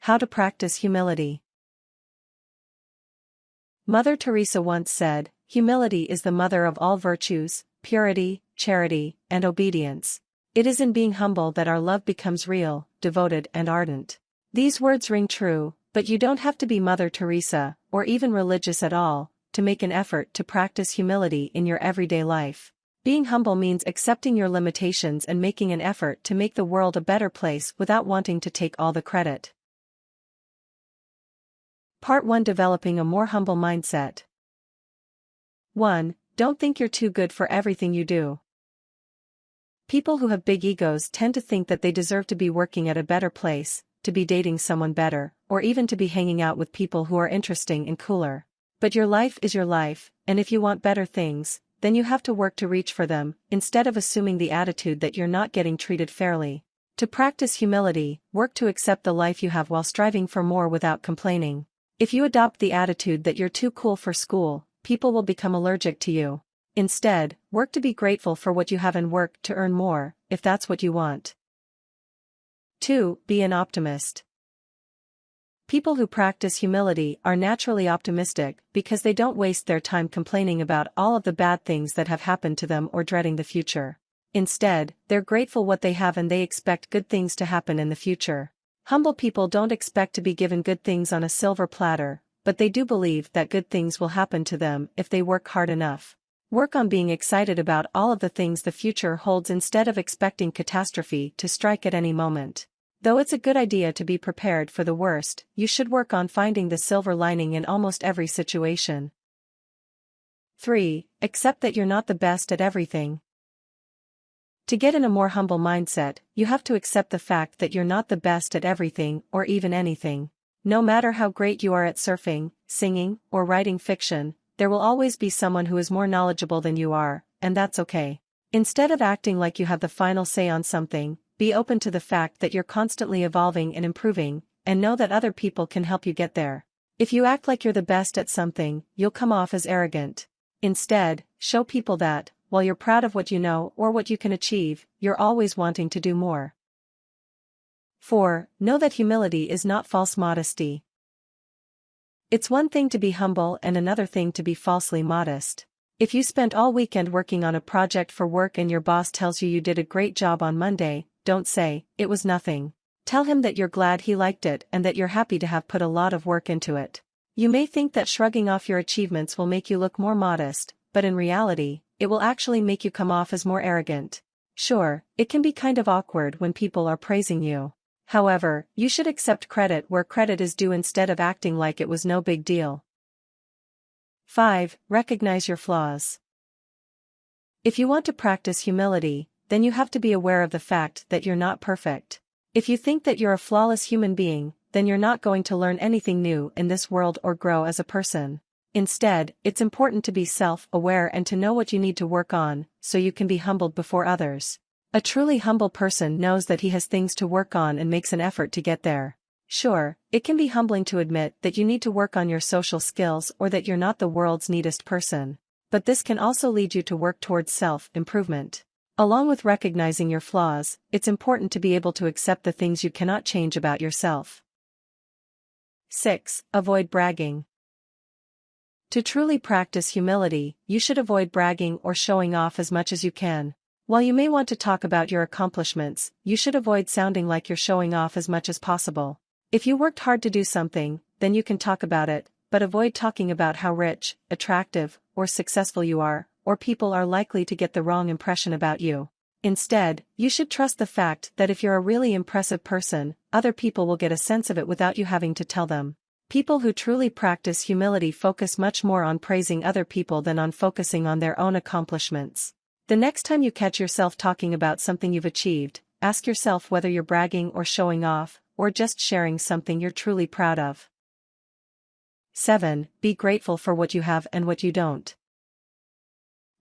How to practice humility. Mother Teresa once said, "Humility is the mother of all virtues, purity, charity, and obedience. It is in being humble that our love becomes real, devoted and ardent." These words ring true, but you don't have to be Mother Teresa, or even religious at all, to make an effort to practice humility in your everyday life. Being humble means accepting your limitations and making an effort to make the world a better place without wanting to take all the credit. Part 1: Developing a more humble mindset. 1. Don't think you're too good for everything you do. People who have big egos tend to think that they deserve to be working at a better place, to be dating someone better, or even to be hanging out with people who are interesting and cooler. But your life is your life, and if you want better things, then you have to work to reach for them, instead of assuming the attitude that you're not getting treated fairly. To practice humility, work to accept the life you have while striving for more without complaining. If you adopt the attitude that you're too cool for school, people will become allergic to you. Instead, work to be grateful for what you have and work to earn more, if that's what you want. 2. Be an optimist. People who practice humility are naturally optimistic because they don't waste their time complaining about all of the bad things that have happened to them or dreading the future. Instead, they're grateful what they have and they expect good things to happen in the future. Humble people don't expect to be given good things on a silver platter, but they do believe that good things will happen to them if they work hard enough. Work on being excited about all of the things the future holds instead of expecting catastrophe to strike at any moment. Though it's a good idea to be prepared for the worst, you should work on finding the silver lining in almost every situation. 3. Accept that you're not the best at everything. To get in a more humble mindset, you have to accept the fact that you're not the best at everything or even anything. No matter how great you are at surfing, singing, or writing fiction, there will always be someone who is more knowledgeable than you are, and that's okay. Instead of acting like you have the final say on something, be open to the fact that you're constantly evolving and improving, and know that other people can help you get there. If you act like you're the best at something, you'll come off as arrogant. Instead, show people that, while you're proud of what you know or what you can achieve, you're always wanting to do more. 4. Know that humility is not false modesty. It's one thing to be humble and another thing to be falsely modest. If you spent all weekend working on a project for work and your boss tells you you did a great job on Monday, don't say, "It was nothing." Tell him that you're glad he liked it and that you're happy to have put a lot of work into it. You may think that shrugging off your achievements will make you look more modest, but in reality, it will actually make you come off as more arrogant. Sure, it can be kind of awkward when people are praising you. However, you should accept credit where credit is due instead of acting like it was no big deal. 5. Recognize your flaws. If you want to practice humility, then you have to be aware of the fact that you're not perfect. If you think that you're a flawless human being, then you're not going to learn anything new in this world or grow as a person. Instead, it's important to be self-aware and to know what you need to work on, so you can be humbled before others. A truly humble person knows that he has things to work on and makes an effort to get there. Sure, it can be humbling to admit that you need to work on your social skills or that you're not the world's neatest person. But this can also lead you to work towards self-improvement. Along with recognizing your flaws, it's important to be able to accept the things you cannot change about yourself. 6. Avoid bragging. To truly practice humility, you should avoid bragging or showing off as much as you can. While you may want to talk about your accomplishments, you should avoid sounding like you're showing off as much as possible. If you worked hard to do something, then you can talk about it, but avoid talking about how rich, attractive, or successful you are, or people are likely to get the wrong impression about you. Instead, you should trust the fact that if you're a really impressive person, other people will get a sense of it without you having to tell them. People who truly practice humility focus much more on praising other people than on focusing on their own accomplishments. The next time you catch yourself talking about something you've achieved, ask yourself whether you're bragging or showing off, or just sharing something you're truly proud of. 7. Be grateful for what you have and what you don't.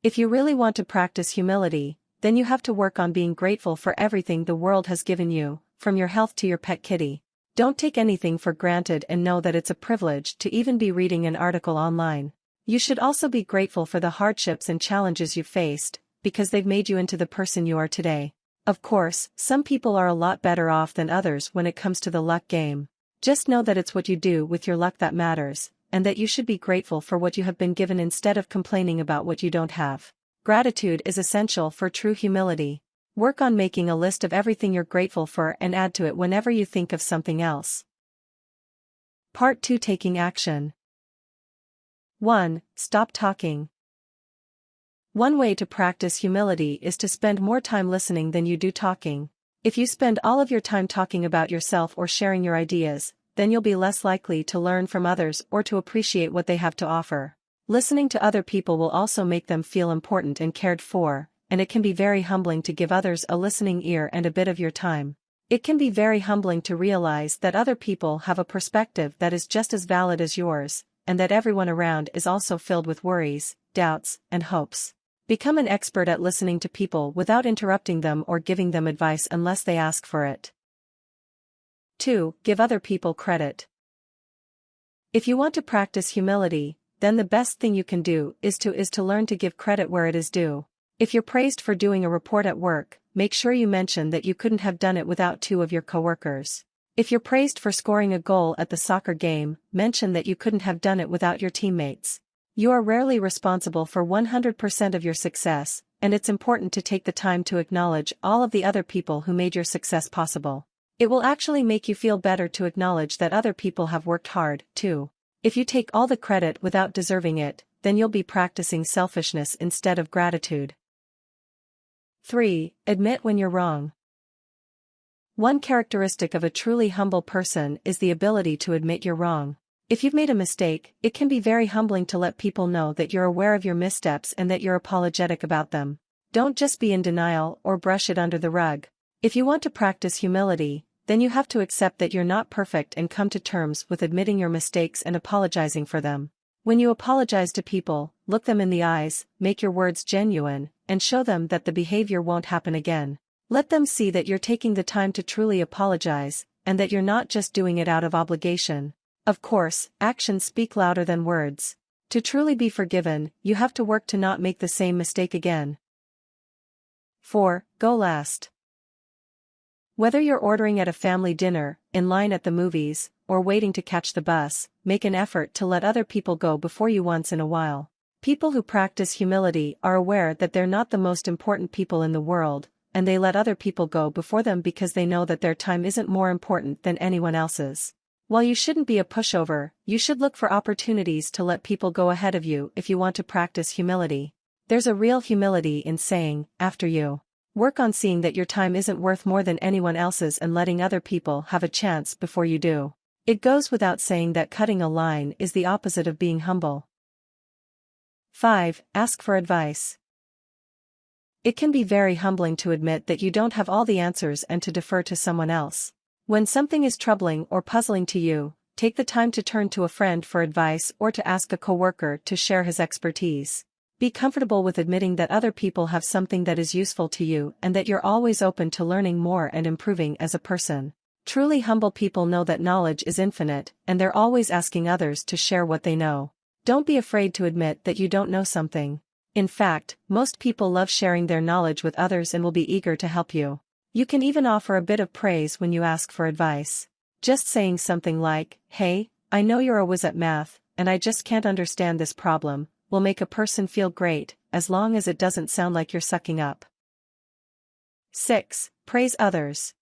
If you really want to practice humility, then you have to work on being grateful for everything the world has given you, from your health to your pet kitty. Don't take anything for granted and know that it's a privilege to even be reading an article online. You should also be grateful for the hardships and challenges you've faced, because they've made you into the person you are today. Of course, some people are a lot better off than others when it comes to the luck game. Just know that it's what you do with your luck that matters, and that you should be grateful for what you have been given instead of complaining about what you don't have. Gratitude is essential for true humility. Work on making a list of everything you're grateful for and add to it whenever you think of something else. Part 2: Taking action. 1. Stop talking. One way to practice humility is to spend more time listening than you do talking. If you spend all of your time talking about yourself or sharing your ideas, then you'll be less likely to learn from others or to appreciate what they have to offer. Listening to other people will also make them feel important and cared for, and it can be very humbling to give others a listening ear and a bit of your time. It can be very humbling to realize that other people have a perspective that is just as valid as yours, and that everyone around is also filled with worries, doubts, and hopes. Become an expert at listening to people without interrupting them or giving them advice unless they ask for it. 2. Give other people credit. If you want to practice humility, then the best thing you can do is to learn to give credit where it is due. If you're praised for doing a report at work, make sure you mention that you couldn't have done it without 2 of your coworkers. If you're praised for scoring a goal at the soccer game, mention that you couldn't have done it without your teammates. You are rarely responsible for 100% of your success, and it's important to take the time to acknowledge all of the other people who made your success possible. It will actually make you feel better to acknowledge that other people have worked hard, too. If you take all the credit without deserving it, then you'll be practicing selfishness instead of gratitude. 3. Admit when you're wrong. One characteristic of a truly humble person is the ability to admit you're wrong. If you've made a mistake, it can be very humbling to let people know that you're aware of your missteps and that you're apologetic about them. Don't just be in denial or brush it under the rug. If you want to practice humility, then you have to accept that you're not perfect and come to terms with admitting your mistakes and apologizing for them. When you apologize to people, look them in the eyes, make your words genuine, and show them that the behavior won't happen again. Let them see that you're taking the time to truly apologize, and that you're not just doing it out of obligation. Of course, actions speak louder than words. To truly be forgiven, you have to work to not make the same mistake again. 4. Go last. Whether you're ordering at a family dinner, in line at the movies, or waiting to catch the bus, make an effort to let other people go before you once in a while. People who practice humility are aware that they're not the most important people in the world, and they let other people go before them because they know that their time isn't more important than anyone else's. While you shouldn't be a pushover, you should look for opportunities to let people go ahead of you if you want to practice humility. There's a real humility in saying, after you. Work on seeing that your time isn't worth more than anyone else's and letting other people have a chance before you do. It goes without saying that cutting a line is the opposite of being humble. 5. Ask for advice. It can be very humbling to admit that you don't have all the answers and to defer to someone else. When something is troubling or puzzling to you, take the time to turn to a friend for advice or to ask a coworker to share his expertise. Be comfortable with admitting that other people have something that is useful to you and that you're always open to learning more and improving as a person. Truly humble people know that knowledge is infinite, and they're always asking others to share what they know. Don't be afraid to admit that you don't know something. In fact, most people love sharing their knowledge with others and will be eager to help you. You can even offer a bit of praise when you ask for advice. Just saying something like, "Hey, I know you're a whiz at math, and I just can't understand this problem," will make a person feel great, as long as it doesn't sound like you're sucking up. 6. Praise others.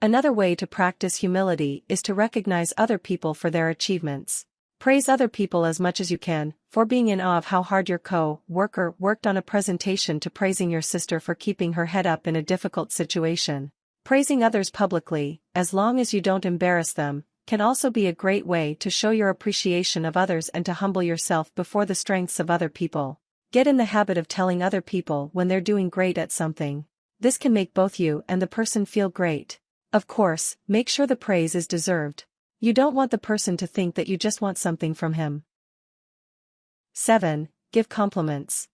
Another way to practice humility is to recognize other people for their achievements. Praise other people as much as you can, for being in awe of how hard your co-worker worked on a presentation to praising your sister for keeping her head up in a difficult situation. Praising others publicly, as long as you don't embarrass them, can also be a great way to show your appreciation of others and to humble yourself before the strengths of other people. Get in the habit of telling other people when they're doing great at something. This can make both you and the person feel great. Of course, make sure the praise is deserved. You don't want the person to think that you just want something from him. 7. Give compliments.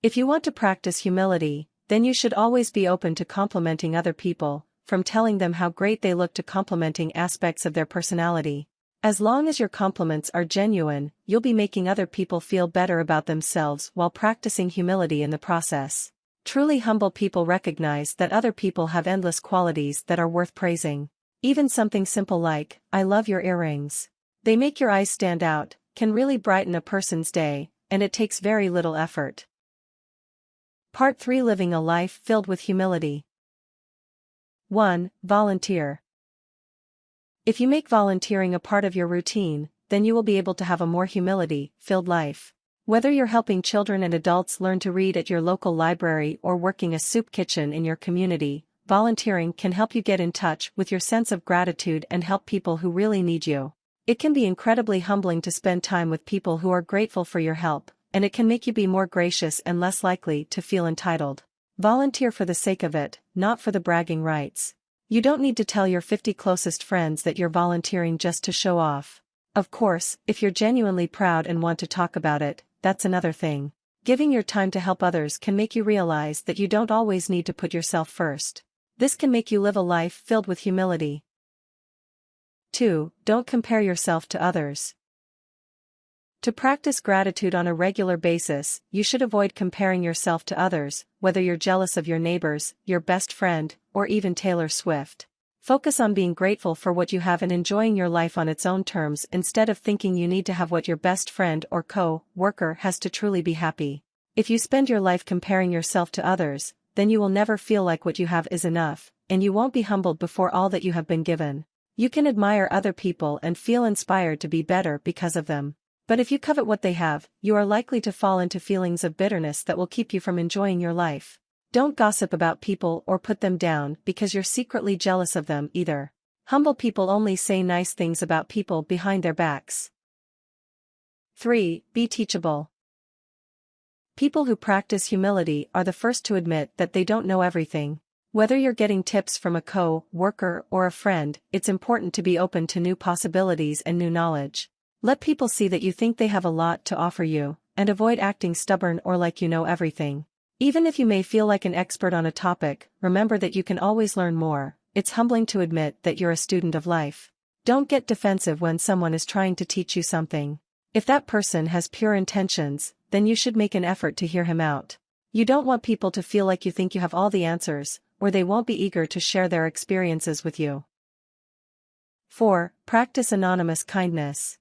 If you want to practice humility, then you should always be open to complimenting other people, from telling them how great they look to complimenting aspects of their personality. As long as your compliments are genuine, you'll be making other people feel better about themselves while practicing humility in the process. Truly humble people recognize that other people have endless qualities that are worth praising. Even something simple like, "I love your earrings. They make your eyes stand out," can really brighten a person's day, and it takes very little effort. Part 3: Living a life filled with humility. 1. Volunteer. If you make volunteering a part of your routine, then you will be able to have a more humility-filled life. Whether you're helping children and adults learn to read at your local library or working a soup kitchen in your community, volunteering can help you get in touch with your sense of gratitude and help people who really need you. It can be incredibly humbling to spend time with people who are grateful for your help, and it can make you be more gracious and less likely to feel entitled. Volunteer for the sake of it, not for the bragging rights. You don't need to tell your 50 closest friends that you're volunteering just to show off. Of course, if you're genuinely proud and want to talk about it, that's another thing. Giving your time to help others can make you realize that you don't always need to put yourself first. This can make you live a life filled with humility. 2. Don't compare yourself to others. To practice gratitude on a regular basis, you should avoid comparing yourself to others, whether you're jealous of your neighbors, your best friend, or even Taylor Swift. Focus on being grateful for what you have and enjoying your life on its own terms instead of thinking you need to have what your best friend or co-worker has to truly be happy. If you spend your life comparing yourself to others, then you will never feel like what you have is enough, and you won't be humbled before all that you have been given. You can admire other people and feel inspired to be better because of them. But if you covet what they have, you are likely to fall into feelings of bitterness that will keep you from enjoying your life. Don't gossip about people or put them down because you're secretly jealous of them either. Humble people only say nice things about people behind their backs. 3. Be teachable. People who practice humility are the first to admit that they don't know everything. Whether you're getting tips from a co-worker or a friend, it's important to be open to new possibilities and new knowledge. Let people see that you think they have a lot to offer you, and avoid acting stubborn or like you know everything. Even if you may feel like an expert on a topic, remember that you can always learn more. It's humbling to admit that you're a student of life. Don't get defensive when someone is trying to teach you something. If that person has pure intentions, then you should make an effort to hear him out. You don't want people to feel like you think you have all the answers, or they won't be eager to share their experiences with you. 4. Practice anonymous kindness.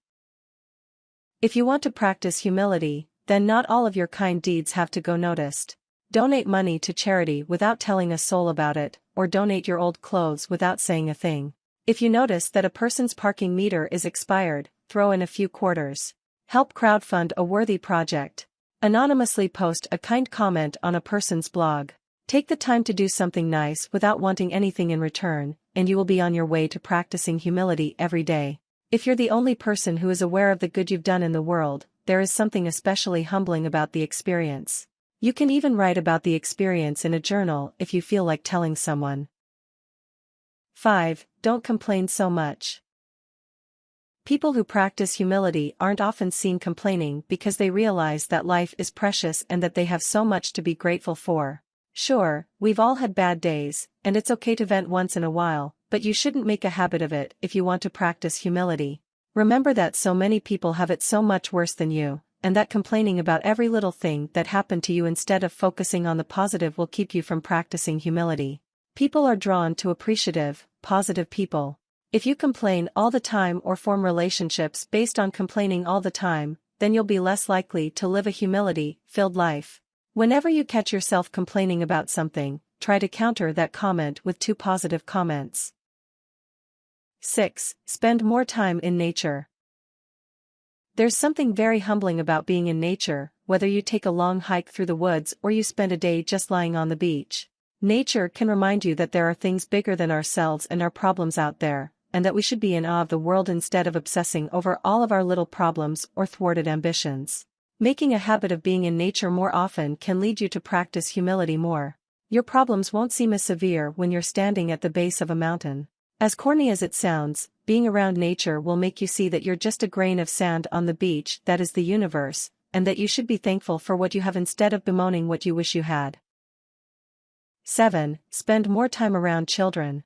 If you want to practice humility, then not all of your kind deeds have to go noticed. Donate money to charity without telling a soul about it, or donate your old clothes without saying a thing. If you notice that a person's parking meter is expired, throw in a few quarters. Help crowdfund a worthy project. Anonymously post a kind comment on a person's blog. Take the time to do something nice without wanting anything in return, and you will be on your way to practicing humility every day. If you're the only person who is aware of the good you've done in the world, there is something especially humbling about the experience. You can even write about the experience in a journal if you feel like telling someone. 5. Don't complain so much. People who practice humility aren't often seen complaining because they realize that life is precious and that they have so much to be grateful for. Sure, we've all had bad days, and it's okay to vent once in a while, but you shouldn't make a habit of it if you want to practice humility. Remember that so many people have it so much worse than you, and that complaining about every little thing that happened to you instead of focusing on the positive will keep you from practicing humility. People are drawn to appreciative, positive people. If you complain all the time or form relationships based on complaining all the time, then you'll be less likely to live a humility-filled life. Whenever you catch yourself complaining about something, try to counter that comment with 2 positive comments. 6. Spend more time in nature. There's something very humbling about being in nature, whether you take a long hike through the woods or you spend a day just lying on the beach. Nature can remind you that there are things bigger than ourselves and our problems out there, and that we should be in awe of the world instead of obsessing over all of our little problems or thwarted ambitions. Making a habit of being in nature more often can lead you to practice humility more. Your problems won't seem as severe when you're standing at the base of a mountain. As corny as it sounds, being around nature will make you see that you're just a grain of sand on the beach that is the universe, and that you should be thankful for what you have instead of bemoaning what you wish you had. 7. Spend more time around children.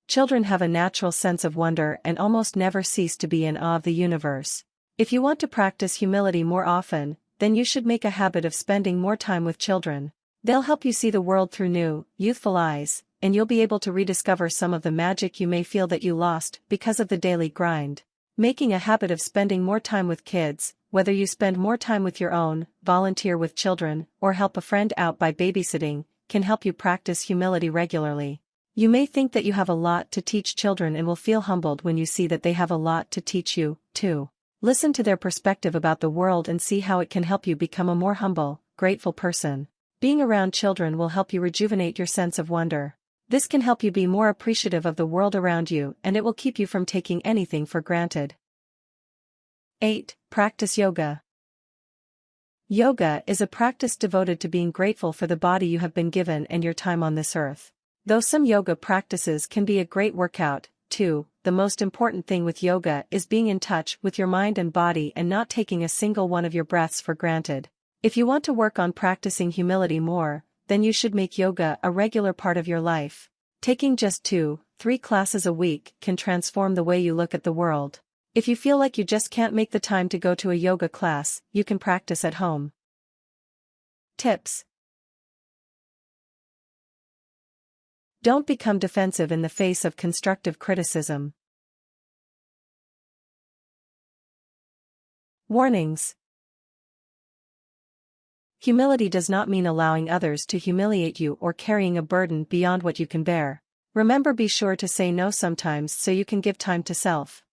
Children have a natural sense of wonder and almost never cease to be in awe of the universe. If you want to practice humility more often, then you should make a habit of spending more time with children. They'll help you see the world through new, youthful eyes, and you'll be able to rediscover some of the magic you may feel that you lost because of the daily grind. Making a habit of spending more time with kids, whether you spend more time with your own, volunteer with children, or help a friend out by babysitting, can help you practice humility regularly. You may think that you have a lot to teach children and will feel humbled when you see that they have a lot to teach you, too. Listen to their perspective about the world and see how it can help you become a more humble, grateful person. Being around children will help you rejuvenate your sense of wonder. This can help you be more appreciative of the world around you, and it will keep you from taking anything for granted. 8. Practice yoga. Yoga is a practice devoted to being grateful for the body you have been given and your time on this earth. Though some yoga practices can be a great workout, too, the most important thing with yoga is being in touch with your mind and body and not taking a single one of your breaths for granted. If you want to work on practicing humility more, then you should make yoga a regular part of your life. Taking just 2-3 classes a week can transform the way you look at the world. If you feel like you just can't make the time to go to a yoga class, you can practice at home. Tips. Don't become defensive in the face of constructive criticism. Warnings. Humility does not mean allowing others to humiliate you or carrying a burden beyond what you can bear. Remember, be sure to say no sometimes so you can give time to self.